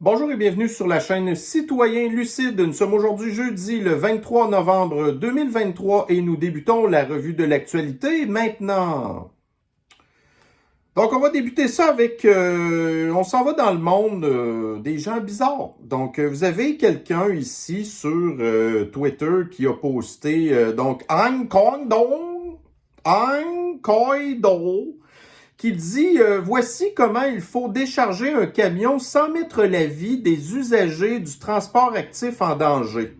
Bonjour et bienvenue sur la chaîne Citoyen Lucide. Nous sommes aujourd'hui jeudi le 23 novembre 2023 et nous débutons la revue de l'actualité maintenant. Donc on va débuter ça avec, on s'en va dans le monde des gens bizarres. Donc vous avez quelqu'un ici sur Twitter qui a posté, donc Anh Koidon, qui dit voici comment il faut décharger un camion sans mettre la vie des usagers du transport actif en danger.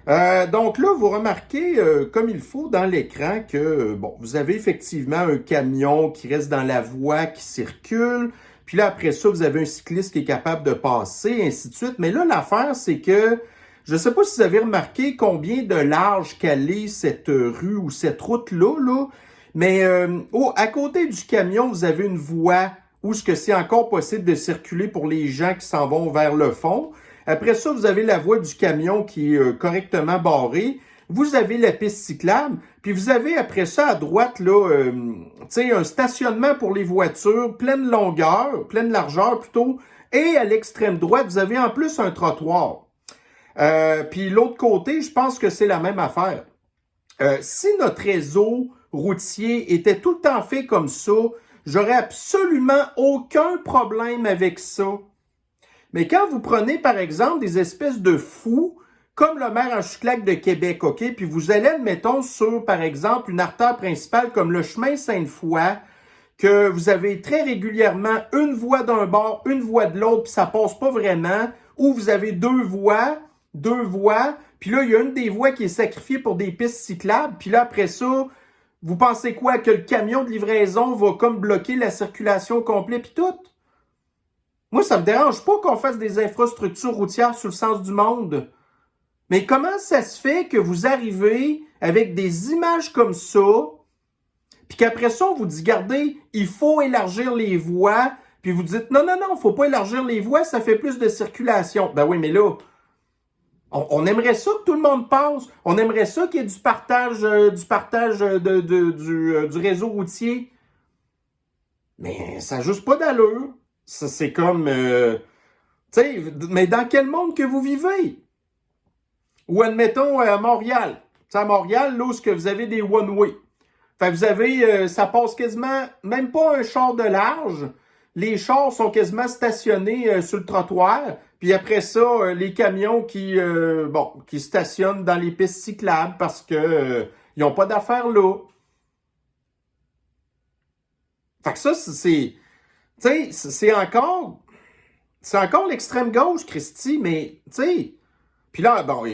Donc là, vous remarquez comme il faut dans l'écran que bon, vous avez effectivement un camion qui reste dans la voie, qui circule. Puis là, après ça, vous avez un cycliste qui est capable de passer, ainsi de suite. Mais là, l'affaire, c'est que je ne sais pas si vous avez remarqué combien de large qu'elle est cette rue ou cette route-là, là. Mais à côté du camion, vous avez une voie où ce que c'est encore possible de circuler pour les gens qui s'en vont vers le fond. Après ça, vous avez la voie du camion qui est correctement barrée. Vous avez la piste cyclable. Puis vous avez après ça à droite là, un stationnement pour les voitures, pleine largeur plutôt. Et à l'extrême droite, vous avez en plus un trottoir. Puis l'autre côté, je pense que c'est la même affaire. Si notre réseau routier était tout le temps fait comme ça, j'aurais absolument aucun problème avec ça. Mais quand vous prenez, par exemple, des espèces de fous, comme le maire Anchoiclac de Québec, OK, puis vous allez, admettons, sur, par exemple, une artère principale comme le chemin Sainte-Foy, que vous avez très régulièrement une voie d'un bord, une voie de l'autre, puis ça passe pas vraiment, ou vous avez deux voies, puis là, il y a une des voies qui est sacrifiée pour des pistes cyclables, puis là, après ça, vous pensez quoi? Que le camion de livraison va comme bloquer la circulation complète puis tout? Moi, ça me dérange pas qu'on fasse des infrastructures routières sur le sens du monde. Mais comment ça se fait que vous arrivez avec des images comme ça, puis qu'après ça, on vous dit, regardez, il faut élargir les voies, puis vous dites, non, faut pas élargir les voies, ça fait plus de circulation. Ben oui, mais là, on aimerait ça que tout le monde passe. On aimerait ça qu'il y ait du partage du réseau routier. Mais ça n'a juste pas d'allure. Ça, c'est comme... tu sais, mais dans quel monde que vous vivez? Ou admettons à Montréal. T'sais, à Montréal, là où vous avez des one-way. Fait que vous avez... ça passe quasiment... Même pas un char de large. Les chars sont quasiment stationnés sur le trottoir. Puis après ça, les camions qui stationnent dans les pistes cyclables parce que ils n'ont pas d'affaires là. Fait que ça, c'est encore l'extrême gauche, Christy, mais tu sais. Puis là, on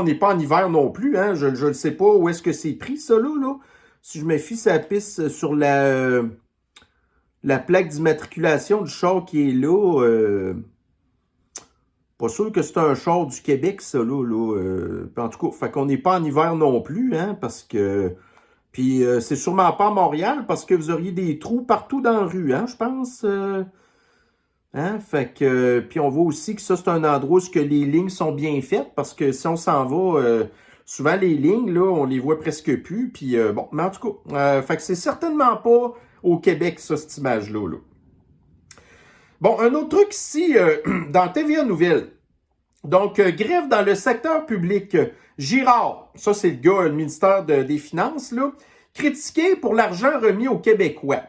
n'est pas en hiver non plus, hein. Je ne sais pas où est-ce que c'est pris, ça là. Si je me fie sa piste sur la plaque d'immatriculation du char qui est là. Pas sûr que c'est un char du Québec, ça, là. En tout cas, fait qu'on n'est pas en hiver non plus, hein, parce que... Puis c'est sûrement pas à Montréal, parce que vous auriez des trous partout dans la rue, hein, je pense. Hein, fait que... puis on voit aussi que ça, c'est un endroit où que les lignes sont bien faites, parce que si on s'en va... souvent, les lignes, là, on les voit presque plus, puis bon, mais en tout cas, fait que c'est certainement pas au Québec, ça, cette image-là, là. Bon, un autre truc ici, dans TVA Nouvelles. Donc, grève dans le secteur public. Girard, ça c'est le gars, le ministère des Finances, là, critiqué pour l'argent remis aux Québécois.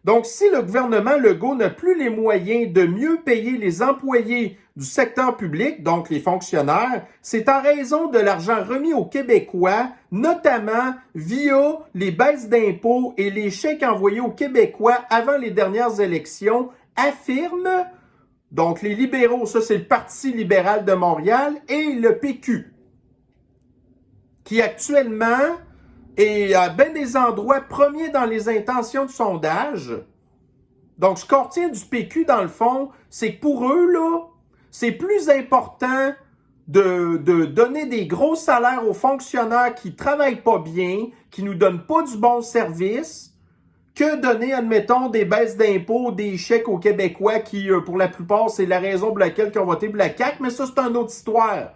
Donc, si le gouvernement Legault n'a plus les moyens de mieux payer les employés du secteur public, donc les fonctionnaires, c'est en raison de l'argent remis aux Québécois, notamment via les baisses d'impôts et les chèques envoyés aux Québécois avant les dernières élections, affirme donc les libéraux, ça c'est le Parti libéral de Montréal, et le PQ, qui actuellement est à bien des endroits premier dans les intentions de sondage. Donc ce qu'on retient du PQ dans le fond, c'est que pour eux, là, c'est plus important de donner des gros salaires aux fonctionnaires qui travaillent pas bien, qui nous donnent pas du bon service, que donner, admettons, des baisses d'impôts, des chèques aux Québécois qui, pour la plupart, c'est la raison pour laquelle ils ont voté pour la CAQ, mais ça, c'est une autre histoire.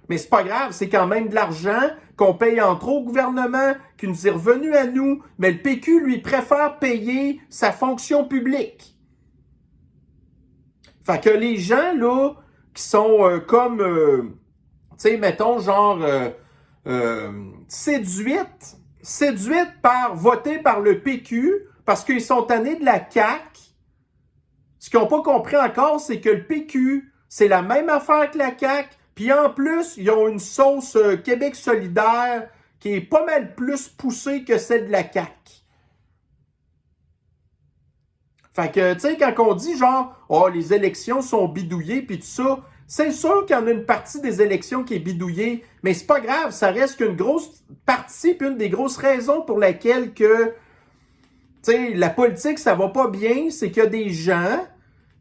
Mais c'est pas grave, c'est quand même de l'argent qu'on paye en trop au gouvernement, qui nous est revenu à nous, mais le PQ, lui, préfère payer sa fonction publique. Fait que les gens, là, qui sont comme, tu sais, mettons, genre, séduites par voter par le PQ parce qu'ils sont tannés de la CAQ. Ce qu'ils n'ont pas compris encore, c'est que le PQ, c'est la même affaire que la CAQ. Puis en plus, ils ont une sauce Québec solidaire qui est pas mal plus poussée que celle de la CAQ. Fait que, tu sais, quand on dit genre, oh, les élections sont bidouillées, puis tout ça, c'est sûr qu'il y en a une partie des élections qui est bidouillée, mais c'est pas grave, ça reste qu'une grosse partie, puis une des grosses raisons pour laquelle que, tu sais, la politique, ça va pas bien, c'est qu'il y a des gens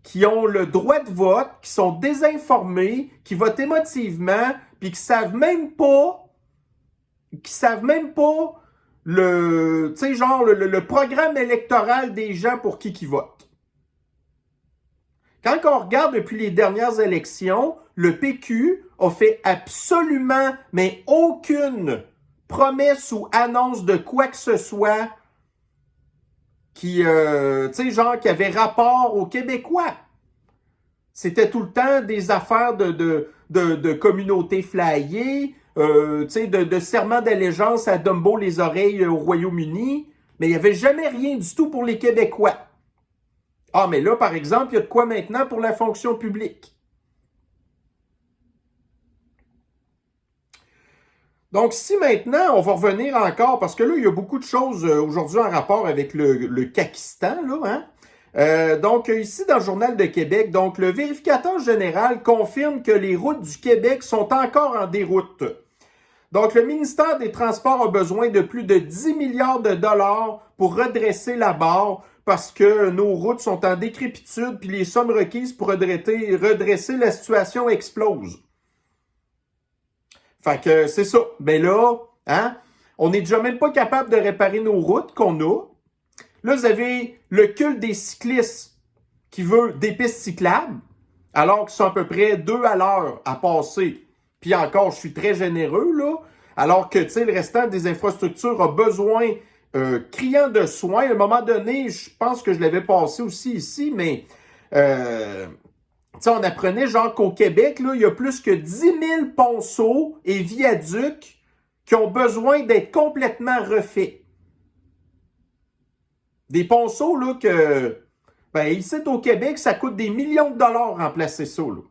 qui ont le droit de vote, qui sont désinformés, qui votent émotivement, puis qui savent même pas le, tu sais, genre, le programme électoral des gens pour qui votent. Quand on regarde depuis les dernières élections, le PQ a fait absolument, mais aucune promesse ou annonce de quoi que ce soit qui, tu sais, genre, qui avait rapport aux Québécois. C'était tout le temps des affaires de communautés flyées, tu sais, de serment d'allégeance à Dumbo les oreilles au Royaume-Uni, mais il n'y avait jamais rien du tout pour les Québécois. Ah, mais là, par exemple, il y a de quoi maintenant pour la fonction publique. Donc, si maintenant, on va revenir encore, parce que là, il y a beaucoup de choses aujourd'hui en rapport avec le Kakistan, là, hein? Donc, ici, dans le Journal de Québec, donc, le vérificateur général confirme que les routes du Québec sont encore en déroute. Donc, le ministère des Transports a besoin de plus de 10 milliards de dollars pour redresser la barre parce que nos routes sont en décrépitude puis les sommes requises pour redresser la situation explosent. Fait que c'est ça. Ben là, hein, on n'est déjà même pas capable de réparer nos routes qu'on a. Là, vous avez le culte des cyclistes qui veut des pistes cyclables, alors qu'ils sont à peu près 2 à l'heure à passer. Puis encore, je suis très généreux, là. Alors que, tu sais, le restant des infrastructures a besoin criant de soins. À un moment donné, je pense que je l'avais passé aussi ici, mais tu sais, on apprenait genre qu'au Québec, là, il y a plus que 10 000 ponceaux et viaducs qui ont besoin d'être complètement refaits. Des ponceaux, là, que, ben, ici, au Québec, ça coûte des millions de dollars remplacer ça, là.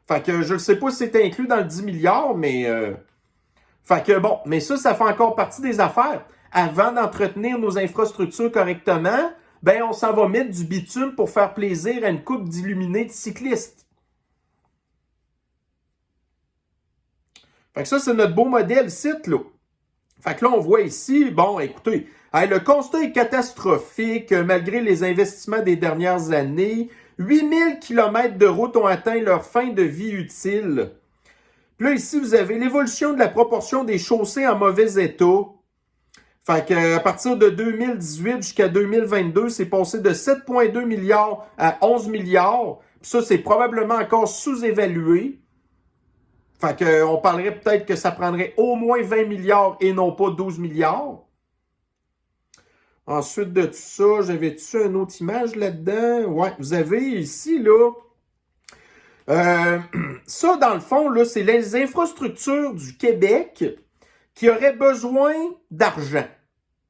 Fait que je ne sais pas si c'est inclus dans le 10 milliards, mais... fait que bon, mais ça fait encore partie des affaires. Avant d'entretenir nos infrastructures correctement, ben on s'en va mettre du bitume pour faire plaisir à une couple d'illuminés de cyclistes. Fait que ça, c'est notre beau modèle site, là. Fait que là, on voit ici, bon, écoutez, le constat est catastrophique malgré les investissements des dernières années. 8000 km de route ont atteint leur fin de vie utile. Puis là, ici, vous avez l'évolution de la proportion des chaussées en mauvais état. Fait qu'à partir de 2018 jusqu'à 2022, c'est passé de 7,2 milliards à 11 milliards. Puis ça, c'est probablement encore sous-évalué. Fait qu'on parlerait peut-être que ça prendrait au moins 20 milliards et non pas 12 milliards. Ensuite de tout ça, j'avais-tu une autre image là-dedans? Ouais, vous avez ici, là... ça, dans le fond, là, c'est les infrastructures du Québec qui auraient besoin d'argent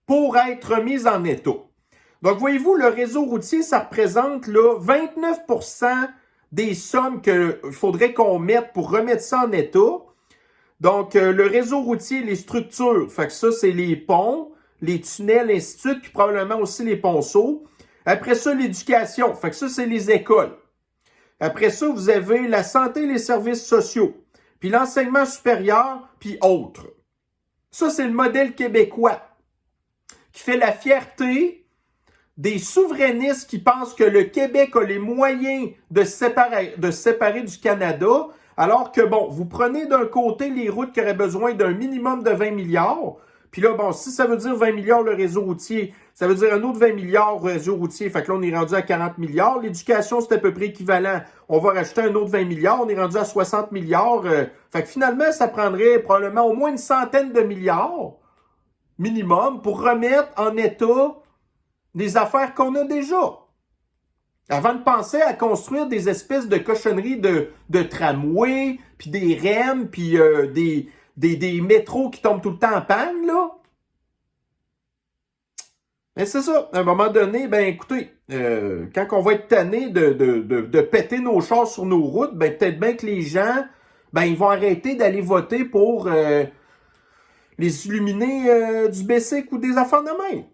pour être mises en état. Donc, voyez-vous, le réseau routier, ça représente là, 29% des sommes qu'il faudrait qu'on mette pour remettre ça en état. Donc, le réseau routier, les structures, fait que ça, c'est les ponts, les tunnels, ainsi de suite, puis probablement aussi les ponceaux. Après ça, l'éducation, fait que ça, c'est les écoles. Après ça, vous avez la santé et les services sociaux, puis l'enseignement supérieur, puis autres. Ça, c'est le modèle québécois qui fait la fierté des souverainistes qui pensent que le Québec a les moyens de se séparer du Canada, alors que, bon, vous prenez d'un côté les routes qui auraient besoin d'un minimum de 20 milliards, puis là, bon, si ça veut dire 20 milliards le réseau routier, ça veut dire un autre 20 milliards le réseau routier, fait que là, on est rendu à 40 milliards. L'éducation, c'est à peu près équivalent. On va rajouter un autre 20 milliards, on est rendu à 60 milliards. Fait que finalement, ça prendrait probablement au moins une centaine de milliards minimum pour remettre en état des affaires qu'on a déjà. Avant de penser à construire des espèces de cochonneries de tramway, puis des REM, puis des métros qui tombent tout le temps en panne, là. Mais c'est ça, à un moment donné, ben écoutez, quand on va être tanné de péter nos chars sur nos routes, ben peut-être bien que les gens, ben ils vont arrêter d'aller voter pour les illuminés du BCIC ou des affaires de même.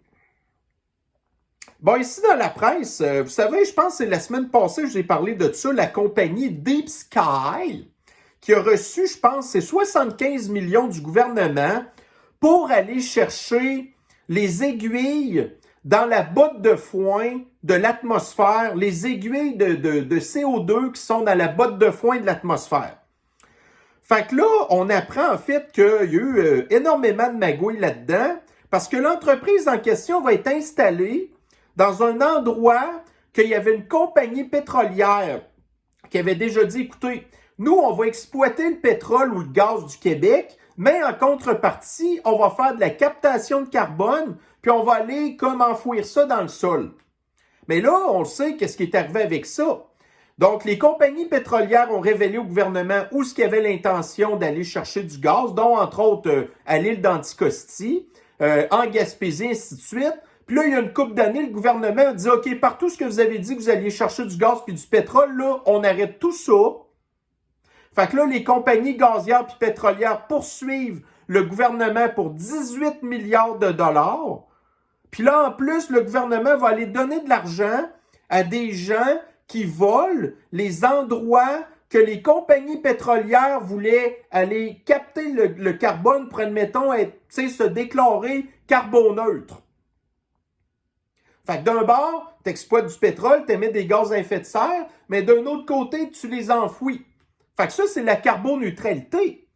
Bon, ici dans la presse, vous savez, je pense que c'est la semaine passée, je vous ai parlé de ça, la compagnie Deep Sky, qui a reçu, je pense, c'est 75 millions du gouvernement pour aller chercher les aiguilles dans la botte de foin de l'atmosphère, les aiguilles de CO2 qui sont dans la botte de foin de l'atmosphère. Fait que là, on apprend en fait qu'il y a eu énormément de magouilles là-dedans, parce que l'entreprise en question va être installée dans un endroit qu'il y avait une compagnie pétrolière qui avait déjà dit, écoutez, nous, on va exploiter le pétrole ou le gaz du Québec, mais en contrepartie, on va faire de la captation de carbone, puis on va aller comme enfouir ça dans le sol. Mais là, on sait qu'est-ce qui est arrivé avec ça. Donc, les compagnies pétrolières ont révélé au gouvernement où ce qu'il y avait l'intention d'aller chercher du gaz, dont entre autres à l'île d'Anticosti, en Gaspésie, ainsi de suite. Puis là, il y a une couple d'années, le gouvernement a dit, OK, partout ce que vous avez dit que vous alliez chercher du gaz puis du pétrole, là, on arrête tout ça. Fait que là, les compagnies gazières puis pétrolières poursuivent le gouvernement pour 18 milliards de dollars. Puis là, en plus, le gouvernement va aller donner de l'argent à des gens qui volent les endroits que les compagnies pétrolières voulaient aller capter le carbone pour, admettons, se déclarer carboneutre. Fait que d'un bord, tu exploites du pétrole, tu émets des gaz à effet de serre, mais d'un autre côté, tu les enfouis. Fait que ça, c'est la carboneutralité.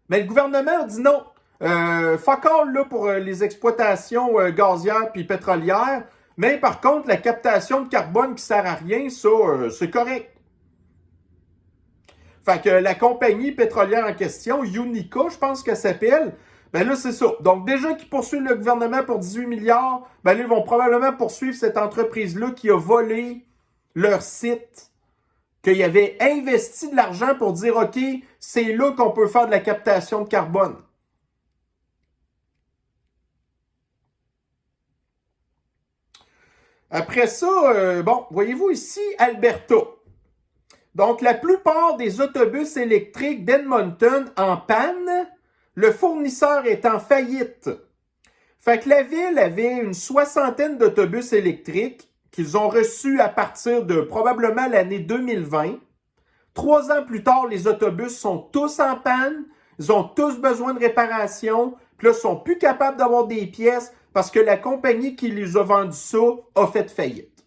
Mais le gouvernement a dit non. Fuck all là, pour les exploitations gazières puis pétrolières. Mais par contre, la captation de carbone qui sert à rien, ça, c'est correct. Fait que la compagnie pétrolière en question, Unica, je pense qu'elle s'appelle, ben là, c'est ça. Donc, déjà qu'ils poursuivent le gouvernement pour 18 milliards, ben là, ils vont probablement poursuivre cette entreprise-là qui a volé leur site, qu'il avait investi de l'argent pour dire, OK, c'est là qu'on peut faire de la captation de carbone. Après ça, bon, voyez-vous ici, Alberta. Donc, la plupart des autobus électriques d'Edmonton en panne, le fournisseur est en faillite. Fait que la ville avait une soixantaine d'autobus électriques qu'ils ont reçus à partir de probablement l'année 2020. 3 ans plus tard, les autobus sont tous en panne, ils ont tous besoin de réparation, puis là, ils sont plus capables d'avoir des pièces parce que la compagnie qui les a vendu ça a fait faillite.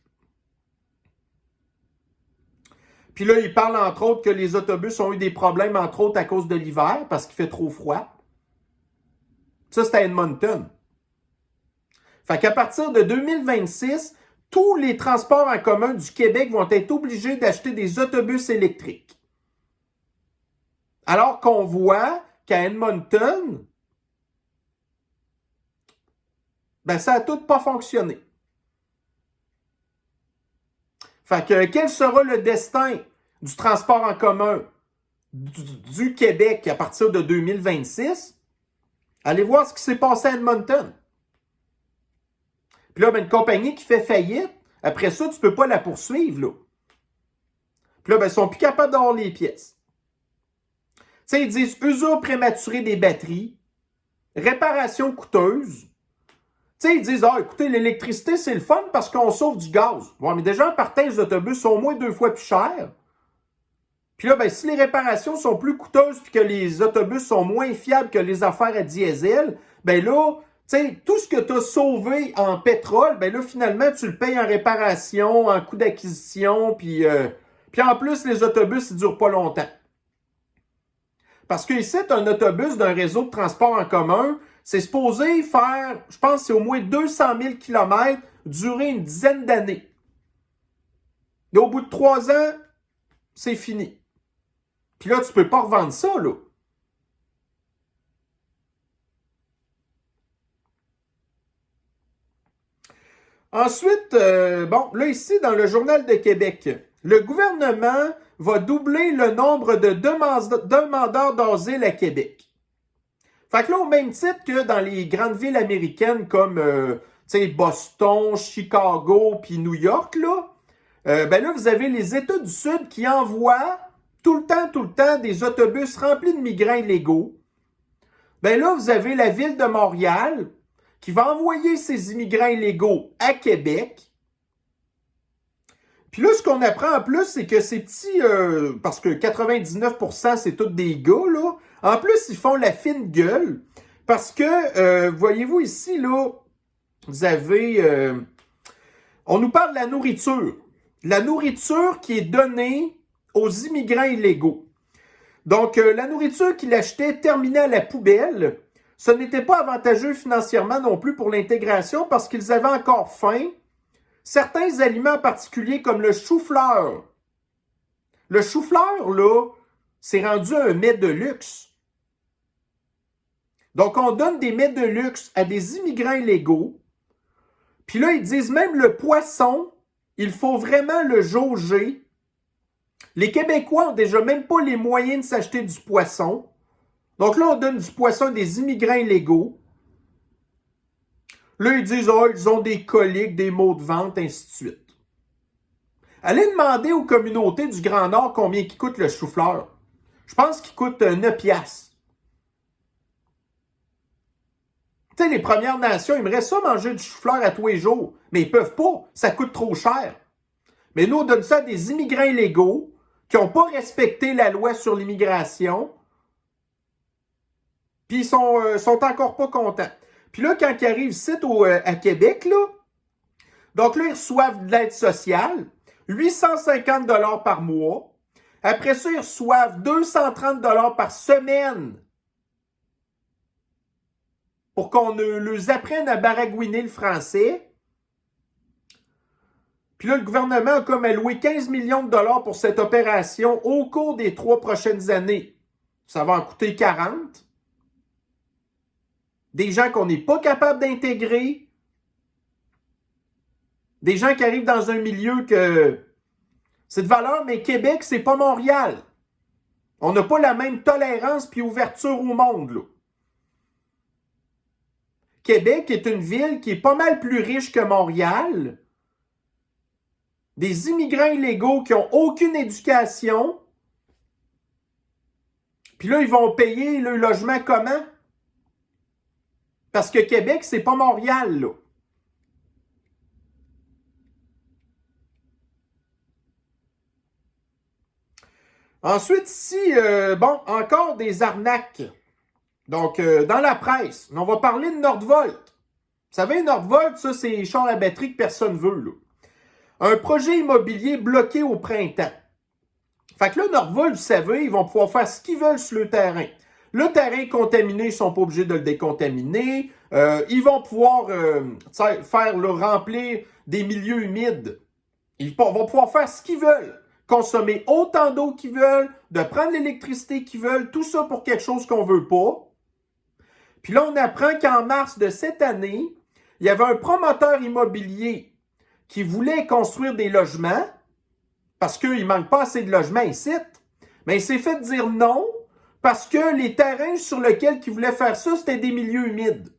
Puis là, il parle entre autres que les autobus ont eu des problèmes, entre autres, à cause de l'hiver, parce qu'il fait trop froid. Ça, c'est à Edmonton. Fait qu'à partir de 2026, tous les transports en commun du Québec vont être obligés d'acheter des autobus électriques. Alors qu'on voit qu'à Edmonton, ben ça n'a tout pas fonctionné. Fait que quel sera le destin du transport en commun du Québec à partir de 2026? Allez voir ce qui s'est passé à Edmonton. Puis là, ben, une compagnie qui fait faillite, après ça, tu ne peux pas la poursuivre, là. Puis là, ben, ils sont plus capables d'avoir les pièces. Tu sais, ils disent usure prématurée des batteries, réparation coûteuse. Tu sais, ils disent, ah, écoutez, l'électricité, c'est le fun parce qu'on sauve du gaz. Bon, mais déjà, en partant, les autobus sont au moins 2 fois plus chers. Puis là, ben, si les réparations sont plus coûteuses puis que les autobus sont moins fiables que les affaires à diesel, ben là, tu sais, tout ce que tu as sauvé en pétrole, ben là, finalement, tu le payes en réparation, en coût d'acquisition, puis en plus, les autobus, ils durent pas longtemps. Parce que ici, un autobus d'un réseau de transport en commun, c'est supposé faire, je pense, c'est au moins 200 000 km, durer une dizaine d'années. Et au bout de 3 ans, c'est fini. Puis là, tu peux pas revendre ça, là. Ensuite, bon, là ici, dans le Journal de Québec, le gouvernement va doubler le nombre de demandeurs d'asile à Québec. Fait que là, au même titre que dans les grandes villes américaines comme Boston, Chicago, puis New York, là, ben là, vous avez les États du Sud qui envoient tout le temps, des autobus remplis de migrants illégaux. Ben là, vous avez la ville de Montréal qui va envoyer ces immigrants illégaux à Québec. Puis là, ce qu'on apprend en plus, c'est que ces petits, parce que 99% c'est tous des gars, là, en plus, ils font la fine gueule, parce que, voyez-vous ici, là, vous avez, on nous parle de la nourriture. La nourriture qui est donnée aux immigrants illégaux. Donc, la nourriture qu'ils achetaient terminée à la poubelle, ce n'était pas avantageux financièrement non plus pour l'intégration parce qu'ils avaient encore faim. Certains aliments particuliers comme le chou-fleur. Le chou-fleur, là, c'est rendu un mets de luxe. Donc, on donne des mets de luxe à des immigrants illégaux. Puis là, ils disent même le poisson, il faut vraiment le jauger. Les Québécois ont déjà même pas les moyens de s'acheter du poisson. Donc là, on donne du poisson à des immigrants illégaux. Là, ils disent, oh, ils ont des coliques, des maux de ventre, ainsi de suite. Allez demander aux communautés du Grand Nord combien il coûte le chou-fleur. Je pense qu'il coûte 9 piastres. Tu sais, les Premières Nations aimeraient ça manger du chou-fleur à tous les jours, mais ils peuvent pas, ça coûte trop cher. Mais nous, on donne ça à des immigrants illégaux qui n'ont pas respecté la loi sur l'immigration, puis ils sont encore pas contents. Puis là, quand ils arrivent ici à Québec, là, donc là, ils reçoivent de l'aide sociale, 850 $ par mois. Après ça, ils reçoivent 230 $ par semaine pour qu'on leur apprenne à baragouiner le français. Puis là, le gouvernement a comme alloué 15 millions de dollars pour cette opération au cours des 3 prochaines années. Ça va en coûter 40. Des gens qu'on n'est pas capable d'intégrer. Des gens qui arrivent dans un milieu que c'est de valeur, mais Québec, c'est pas Montréal. On n'a pas la même tolérance puis ouverture au monde, là. Québec est une ville qui est pas mal plus riche que Montréal. Des immigrants illégaux qui n'ont aucune éducation. Puis là, ils vont payer le logement comment? Parce que Québec, c'est pas Montréal, là. Ensuite, ici, bon, encore des arnaques. Donc, dans la presse, on va parler de Nordvolt. Vous savez, Nordvolt, ça, c'est les chars à batterie que personne veut, là. Un projet immobilier bloqué au printemps. Fait que là, Nordvolt, vous savez, ils vont pouvoir faire ce qu'ils veulent sur le terrain. Le terrain contaminé, ils ne sont pas obligés de le décontaminer. Ils vont pouvoir faire remplir des milieux humides. Ils vont pouvoir faire ce qu'ils veulent. Consommer autant d'eau qu'ils veulent, de prendre l'électricité qu'ils veulent, tout ça pour quelque chose qu'on ne veut pas. Puis là, on apprend qu'en mars de cette année, il y avait un promoteur immobilier qui voulait construire des logements parce qu'il ne manque pas assez de logements ici. Mais il s'est fait dire non parce que les terrains sur lesquels il voulait faire ça, c'était des milieux humides.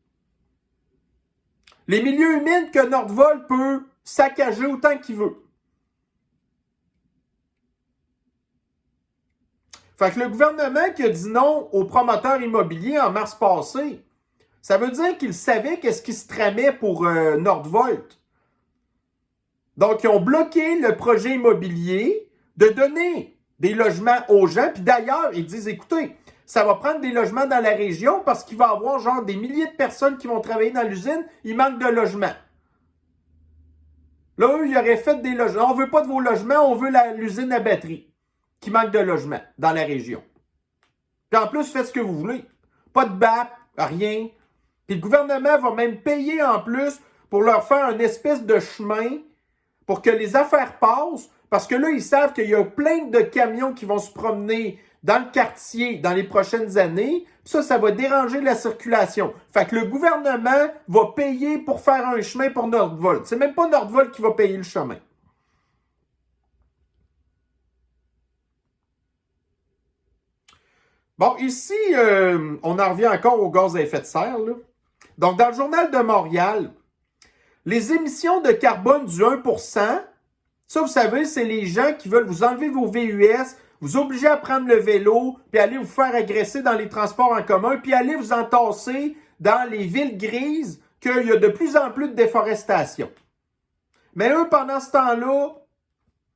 Les milieux humides que Nordvolt peut saccager autant qu'il veut. Fait que le gouvernement qui a dit non aux promoteurs immobiliers en mars passé, ça veut dire qu'ils savaient qu'est-ce qui se tramait pour Nordvolt. Donc, ils ont bloqué le projet immobilier de donner des logements aux gens. Puis d'ailleurs, ils disent, écoutez, ça va prendre des logements dans la région parce qu'il va y avoir genre des milliers de personnes qui vont travailler dans l'usine. Il manque de logements. Là, eux, ils auraient fait des logements. On ne veut pas de vos logements, on veut l'usine à batterie qui manque de logements dans la région. Puis en plus, faites ce que vous voulez. Pas de BAP, rien. Puis le gouvernement va même payer en plus pour leur faire une espèce de chemin pour que les affaires passent, parce que là, ils savent qu'il y a plein de camions qui vont se promener dans le quartier dans les prochaines années. Ça va déranger la circulation. Fait que le gouvernement va payer pour faire un chemin pour Nordvolt. C'est même pas Nordvolt qui va payer le chemin. Bon, ici, on en revient encore aux gaz à effet de serre, là. Donc, dans le Journal de Montréal, les émissions de carbone du 1%, ça, vous savez, c'est les gens qui veulent vous enlever vos VUS, vous obliger à prendre le vélo, puis aller vous faire agresser dans les transports en commun, puis aller vous entasser dans les villes grises, qu'il y a de plus en plus de déforestation. Mais eux, pendant ce temps-là,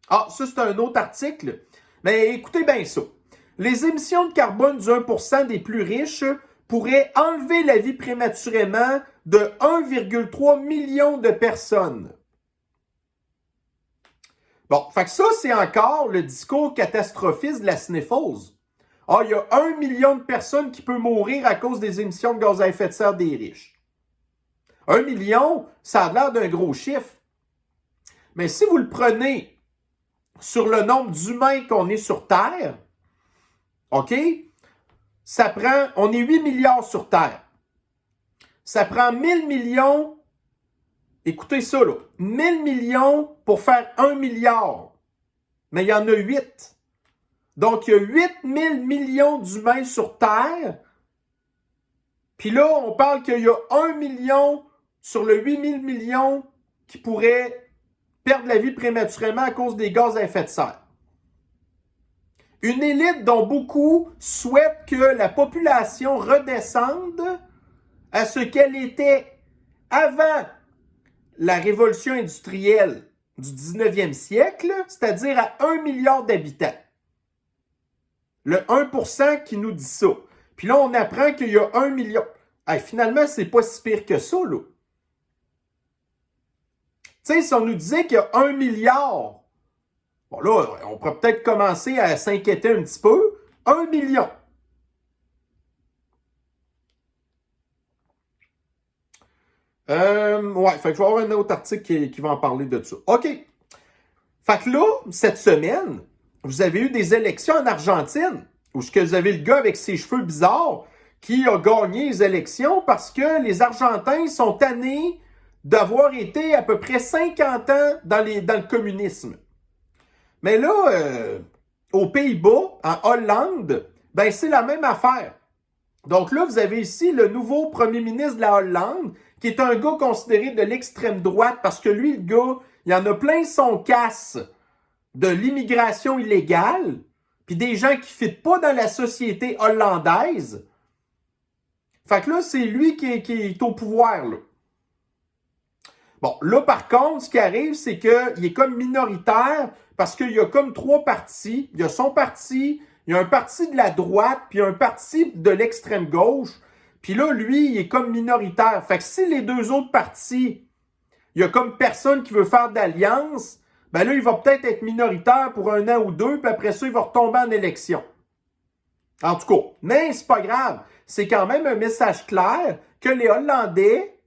ça, c'est un autre article, mais écoutez bien ça. Les émissions de carbone du 1% des plus riches pourraient enlever la vie prématurément de 1,3 million de personnes. Bon, fait que ça, c'est encore le discours catastrophiste de la sniffose. Il y a 1 million de personnes qui peuvent mourir à cause des émissions de gaz à effet de serre des riches. 1 million, ça a l'air d'un gros chiffre. Mais si vous le prenez sur le nombre d'humains qu'on est sur Terre, OK? On est 8 milliards sur Terre. Ça prend 1000 millions, écoutez ça là, 1000 millions pour faire 1 milliard. Mais il y en a 8. Donc, il y a 8000 millions d'humains sur Terre. Puis là, on parle qu'il y a 1 million sur le 8000 millions qui pourraient perdre la vie prématurément à cause des gaz à effet de serre. Une élite dont beaucoup souhaitent que la population redescende à ce qu'elle était avant la révolution industrielle du 19e siècle, c'est-à-dire à 1 milliard d'habitants. Le 1% qui nous dit ça. Puis là, on apprend qu'il y a 1 million. Finalement, c'est pas si pire que ça, là. Tu sais, si on nous disait qu'il y a 1 milliard, bon là, on pourrait peut-être commencer à s'inquiéter un petit peu. 1 million. Fait que je vais avoir un autre article qui va en parler de ça. OK. Fait que là, cette semaine, vous avez eu des élections en Argentine, où vous avez le gars avec ses cheveux bizarres qui a gagné les élections parce que les Argentins sont tannés d'avoir été à peu près 50 ans dans le communisme. Mais là, aux Pays-Bas, en Hollande, ben c'est la même affaire. Donc là, vous avez ici le nouveau premier ministre de la Hollande, qui est un gars considéré de l'extrême droite, parce que lui, le gars, il en a plein son casse de l'immigration illégale, puis des gens qui ne fitent pas dans la société hollandaise. Fait que là, c'est lui qui est au pouvoir, là. Bon, là, par contre, ce qui arrive, c'est qu'il est comme minoritaire parce qu'il y a comme 3 partis. Il y a son parti, il y a un parti de la droite, puis un parti de l'extrême gauche. Puis là, lui, il est comme minoritaire. Fait que si les 2 autres partis, il y a comme personne qui veut faire d'alliance, ben là, il va peut-être être minoritaire pour 1 an ou 2, puis après ça, il va retomber en élection. En tout cas, mais c'est pas grave. C'est quand même un message clair que les Hollandais,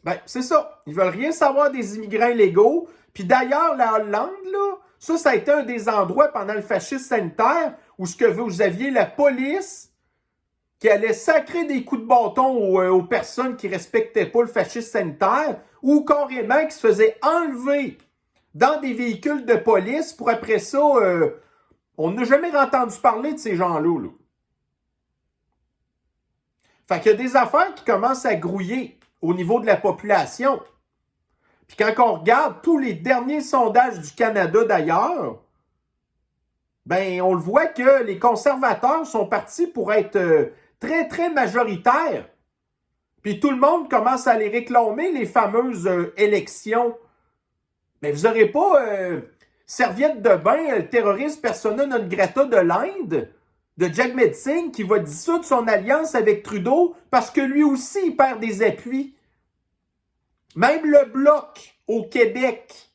ben, c'est ça. Ils veulent rien savoir des immigrants illégaux. Puis d'ailleurs, la Hollande, là, ça a été un des endroits pendant le fascisme sanitaire où vous aviez la police qui allait sacrer des coups de bâton aux personnes qui respectaient pas le fascisme sanitaire ou carrément qui se faisaient enlever dans des véhicules de police pour après ça, on n'a jamais entendu parler de ces gens-là, là. Fait qu'il y a des affaires qui commencent à grouiller au niveau de la population. Puis quand on regarde tous les derniers sondages du Canada d'ailleurs, ben on le voit que les conservateurs sont partis pour être très, très majoritaires. Puis tout le monde commence à les réclamer, les fameuses élections. Mais vous n'aurez pas serviette de bain, le terroriste persona non grata de l'Inde, de Jagmeet Singh, qui va dissoudre son alliance avec Trudeau parce que lui aussi, il perd des appuis. Même le Bloc au Québec.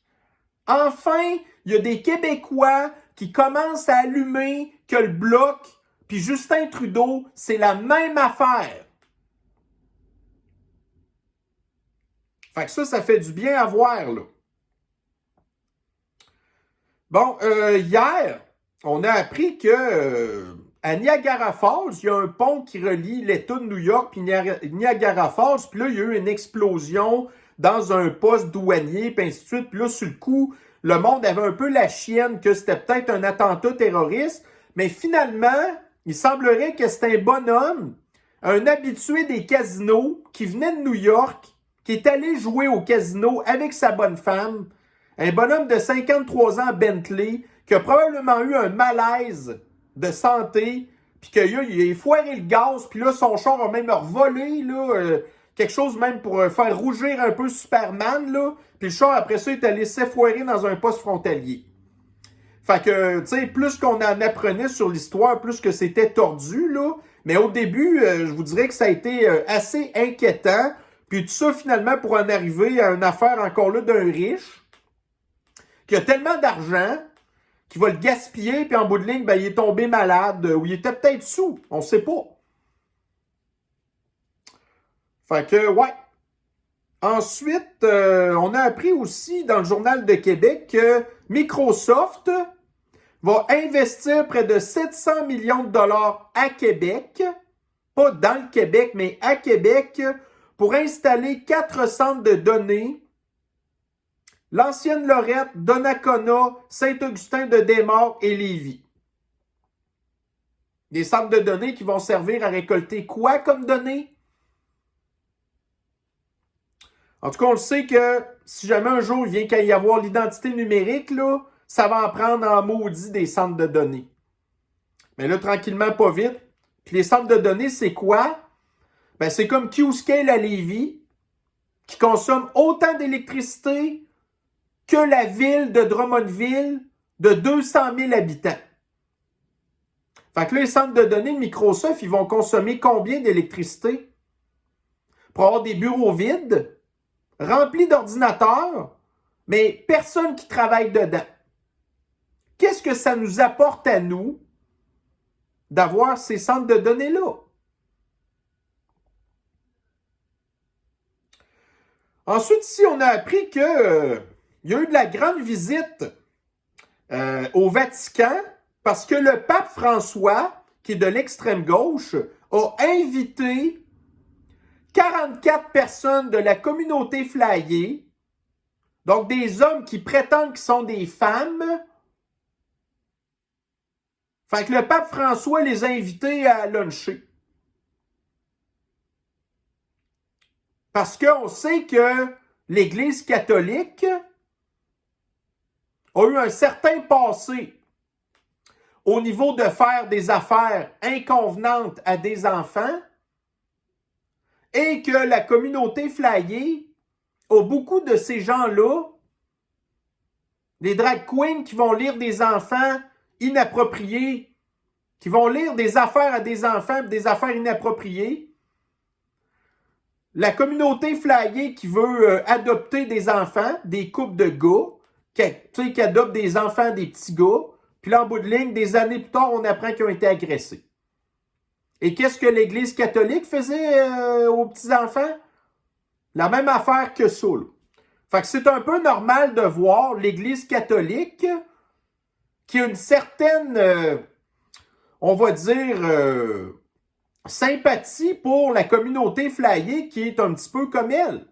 Enfin, il y a des Québécois qui commencent à allumer que le Bloc puis Justin Trudeau, c'est la même affaire. Fait que ça fait du bien à voir, là. Bon, hier, on a appris que à Niagara Falls, il y a un pont qui relie l'État de New York puis Niagara Falls. Puis là, il y a eu une explosion dans un poste douanier, puis ainsi de suite. Puis là, sur le coup, le monde avait un peu la chienne que c'était peut-être un attentat terroriste. Mais finalement, il semblerait que c'était un bonhomme, un habitué des casinos, qui venait de New York, qui est allé jouer au casino avec sa bonne femme. Un bonhomme de 53 ans, Bentley, qui a probablement eu un malaise de santé, puis qu'il a foiré le gaz, puis là, son char a même revolé, là, quelque chose même pour faire rougir un peu Superman, là, puis le char, après ça, est allé s'effoirer dans un poste frontalier. Fait que, tu sais, plus qu'on en apprenait sur l'histoire, plus que c'était tordu, là, mais au début, je vous dirais que ça a été assez inquiétant, puis tout ça, finalement, pour en arriver à une affaire encore là d'un riche, qui a tellement d'argent, qui va le gaspiller, puis en bout de ligne, ben, il est tombé malade, ou il était peut-être sous, on ne sait pas. Fait que, ouais. Ensuite, on a appris aussi dans le Journal de Québec que Microsoft va investir près de 700 millions de dollars à Québec, pas dans le Québec, mais à Québec, pour installer 4 centres de données. L'ancienne Lorette, Donnacona, Saint-Augustin-de-Desmaures et Lévis. Des centres de données qui vont servir à récolter quoi comme données? En tout cas, on le sait que si jamais un jour il vient qu'il y avoir l'identité numérique, là, ça va en prendre en maudit des centres de données. Mais là, tranquillement, pas vite. Puis les centres de données, c'est quoi? Ben, c'est comme Qscale à Lévis, qui consomme autant d'électricité que la ville de Drummondville de 200 000 habitants. Fait que là, les centres de données de Microsoft, ils vont consommer combien d'électricité? Pour avoir des bureaux vides, remplis d'ordinateurs, mais personne qui travaille dedans. Qu'est-ce que ça nous apporte à nous d'avoir ces centres de données-là? Ensuite, ici, on a appris que il y a eu de la grande visite au Vatican parce que le pape François, qui est de l'extrême gauche, a invité 44 personnes de la communauté flyée, donc des hommes qui prétendent qu'ils sont des femmes. Fait que le pape François les a invités à luncher. Parce qu'on sait que l'Église catholique a eu un certain passé au niveau de faire des affaires inconvenantes à des enfants et que la communauté flyée a beaucoup de ces gens-là, des drag queens qui vont lire des enfants inappropriés, qui vont lire des affaires à des enfants, des affaires inappropriées. La communauté flyée qui veut adopter des enfants, des couples de gars, qui adoptent des enfants, des petits gars, puis là, en bout de ligne, des années plus tard, on apprend qu'ils ont été agressés. Et qu'est-ce que l'Église catholique faisait aux petits-enfants? La même affaire que ça, là. Fait que c'est un peu normal de voir l'Église catholique qui a une certaine, on va dire, sympathie pour la communauté flyée qui est un petit peu comme elle.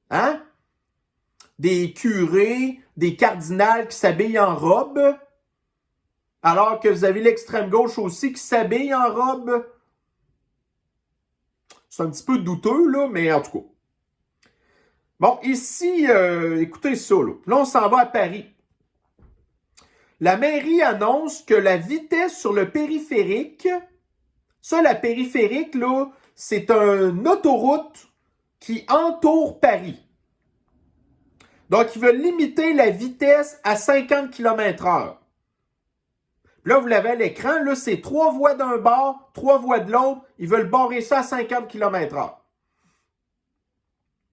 Hein? Des curés, des cardinals qui s'habillent en robe, alors que vous avez l'extrême gauche aussi qui s'habille en robe. C'est un petit peu douteux, là, mais en tout cas. Bon, ici, écoutez ça, là. Là, on s'en va à Paris. La mairie annonce que la vitesse sur le périphérique, ça, la périphérique, là, c'est une autoroute qui entoure Paris. Donc, ils veulent limiter la vitesse à 50 km/h. Là, vous l'avez à l'écran, là, c'est 3 voies d'un bord, 3 voies de l'autre. Ils veulent barrer ça à 50 km/h.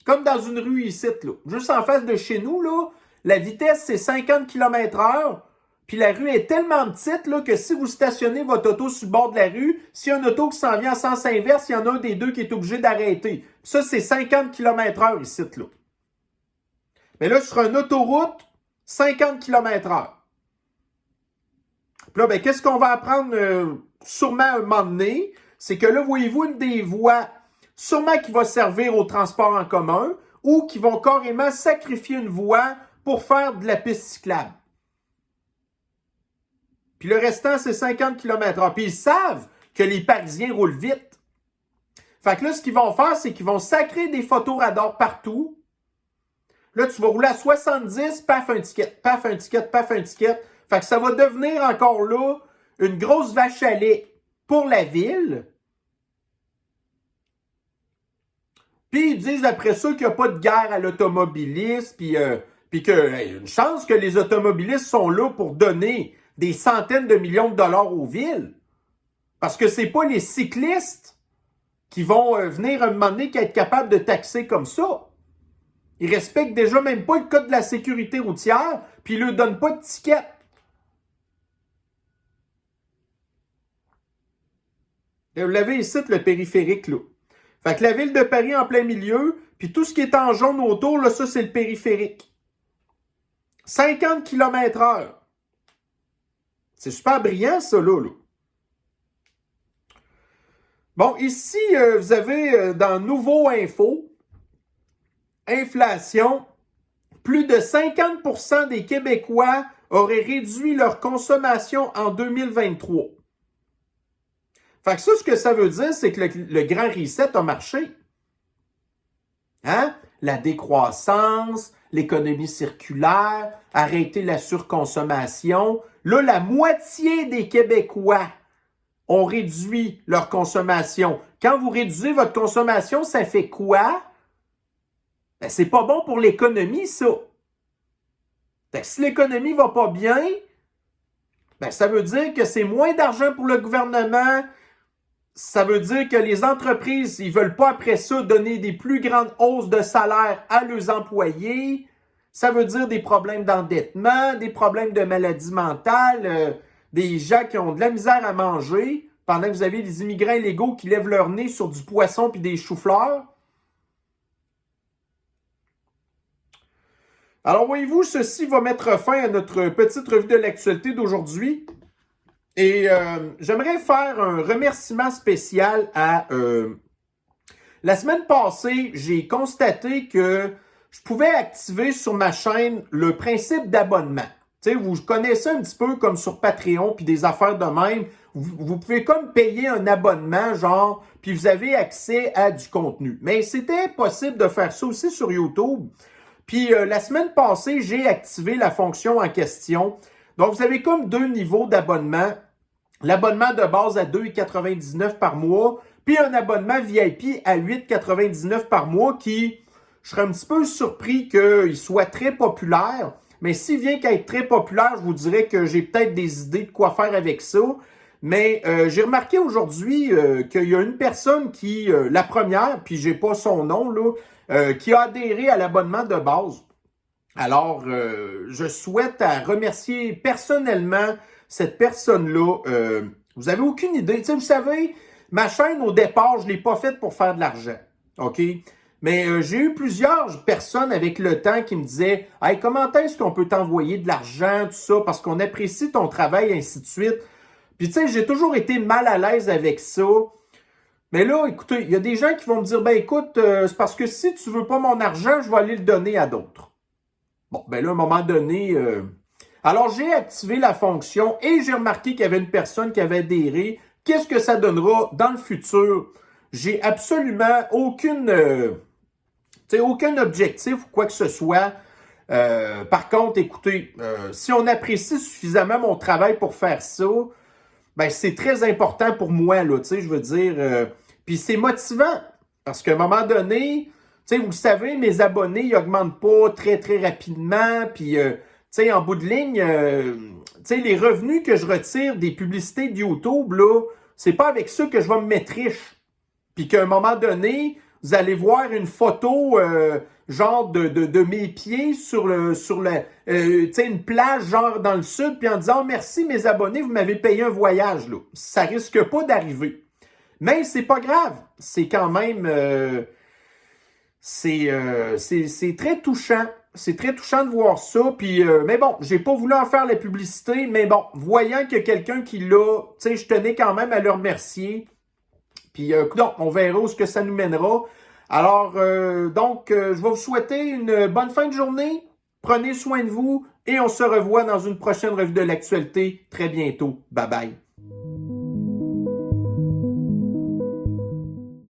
Comme dans une rue ici, là. Juste en face de chez nous, là, la vitesse, c'est 50 km/h. Puis la rue est tellement petite là, que si vous stationnez votre auto sur le bord de la rue, s'il y a une auto qui s'en vient en sens inverse, il y en a un des deux qui est obligé d'arrêter. Ça, c'est 50 km/h ici, là. Mais là, sur une autoroute, 50 km/h. Puis là, ben, qu'est-ce qu'on va apprendre sûrement un moment donné? C'est que là, voyez-vous, une des voies sûrement qui va servir au transport en commun ou qui vont carrément sacrifier une voie pour faire de la piste cyclable. Puis le restant, c'est 50 km/h. Puis ils savent que les Parisiens roulent vite. Fait que là, ce qu'ils vont faire, c'est qu'ils vont sacrer des photoradars partout. Là, tu vas rouler à 70, paf un ticket, paf un ticket, paf un ticket. Fait que ça va devenir encore là une grosse vache à lait pour la ville. Puis ils disent après ça qu'il n'y a pas de guerre à l'automobiliste, puis une chance que les automobilistes sont là pour donner des centaines de millions de dollars aux villes. Parce que c'est pas les cyclistes qui vont venir un moment donné qui être capables de taxer comme ça. Ils respectent déjà même pas le code de la sécurité routière, puis ils ne leur donnent pas de ticket. Vous l'avez ici, le périphérique, là. Fait que la ville de Paris en plein milieu, puis tout ce qui est en jaune autour, là, ça, c'est le périphérique. 50 km/h. C'est super brillant, ça, là. Bon, ici, vous avez dans Nouveau Info, inflation, plus de 50% des Québécois auraient réduit leur consommation en 2023. Fait que ça, ce que ça veut dire, c'est que le grand reset a marché. Hein? La décroissance, l'économie circulaire, arrêter la surconsommation. Là, la moitié des Québécois ont réduit leur consommation. Quand vous réduisez votre consommation, ça fait quoi? Ben, c'est pas bon pour l'économie, ça. Fait que si l'économie va pas bien, ben, ça veut dire que c'est moins d'argent pour le gouvernement. Ça veut dire que les entreprises, ils veulent pas après ça donner des plus grandes hausses de salaire à leurs employés. Ça veut dire des problèmes d'endettement, des problèmes de maladie mentale, des gens qui ont de la misère à manger, pendant que vous avez des immigrants illégaux qui lèvent leur nez sur du poisson puis des choux-fleurs. Alors, voyez-vous, ceci va mettre fin à notre petite revue de l'actualité d'aujourd'hui. Et j'aimerais faire un remerciement spécial à... La semaine passée, j'ai constaté que je pouvais activer sur ma chaîne le principe d'abonnement. Tu sais, vous connaissez un petit peu comme sur Patreon puis des affaires de même. Vous pouvez comme payer un abonnement, genre, puis vous avez accès à du contenu. Mais c'était possible de faire ça aussi sur YouTube. Puis la semaine passée, j'ai activé la fonction en question. Donc, vous avez comme deux niveaux d'abonnement. L'abonnement de base à 2,99 par mois, puis un abonnement VIP à 8,99 par mois qui, je serais un petit peu surpris qu'il soit très populaire. Mais s'il vient qu'à être très populaire, je vous dirais que j'ai peut-être des idées de quoi faire avec ça. Mais j'ai remarqué aujourd'hui qu'il y a une personne qui, la première, puis j'ai pas son nom, là, qui a adhéré à l'abonnement de base. Alors, je souhaite remercier personnellement cette personne-là. Vous avez aucune idée. Tu sais, vous savez, ma chaîne, au départ, je ne l'ai pas faite pour faire de l'argent. OK? Mais j'ai eu plusieurs personnes avec le temps qui me disaient « Hey, comment est-ce qu'on peut t'envoyer de l'argent, tout ça, parce qu'on apprécie ton travail, ainsi de suite. » Puis tu sais, j'ai toujours été mal à l'aise avec ça. Mais là, écoutez, il y a des gens qui vont me dire « Ben écoute, c'est parce que si tu veux pas mon argent, je vais aller le donner à d'autres. » Bon, ben là, à un moment donné... Alors, j'ai activé la fonction et j'ai remarqué qu'il y avait une personne qui avait adhéré. Qu'est-ce que ça donnera dans le futur? J'ai absolument aucun objectif ou quoi que ce soit. Par contre, écoutez, si on apprécie suffisamment mon travail pour faire ça, ben c'est très important pour moi, là, tu sais, je veux dire. Puis c'est motivant, parce qu'à un moment donné, tu sais, vous le savez, mes abonnés, ils augmentent pas très, très rapidement, puis... tu sais, en bout de ligne, tu sais, les revenus que je retire des publicités de YouTube, là, c'est pas avec ça que je vais me mettre riche. Puis qu'à un moment donné, vous allez voir une photo, genre de mes pieds sur tu sais, une plage, genre dans le sud, puis en disant oh, « Merci mes abonnés, vous m'avez payé un voyage. » là. Ça risque pas d'arriver. Mais c'est pas grave. C'est quand même... c'est très touchant. c'est très touchant de voir ça. Puis, mais bon, j'ai pas voulu en faire la publicité, mais bon, voyant qu'il y a quelqu'un qui l'a, tu sais, je tenais quand même à le remercier. Puis, écoute, on verra où ce que ça nous mènera. Alors, je vais vous souhaiter une bonne fin de journée. Prenez soin de vous et on se revoit dans une prochaine revue de l'actualité très bientôt. Bye bye.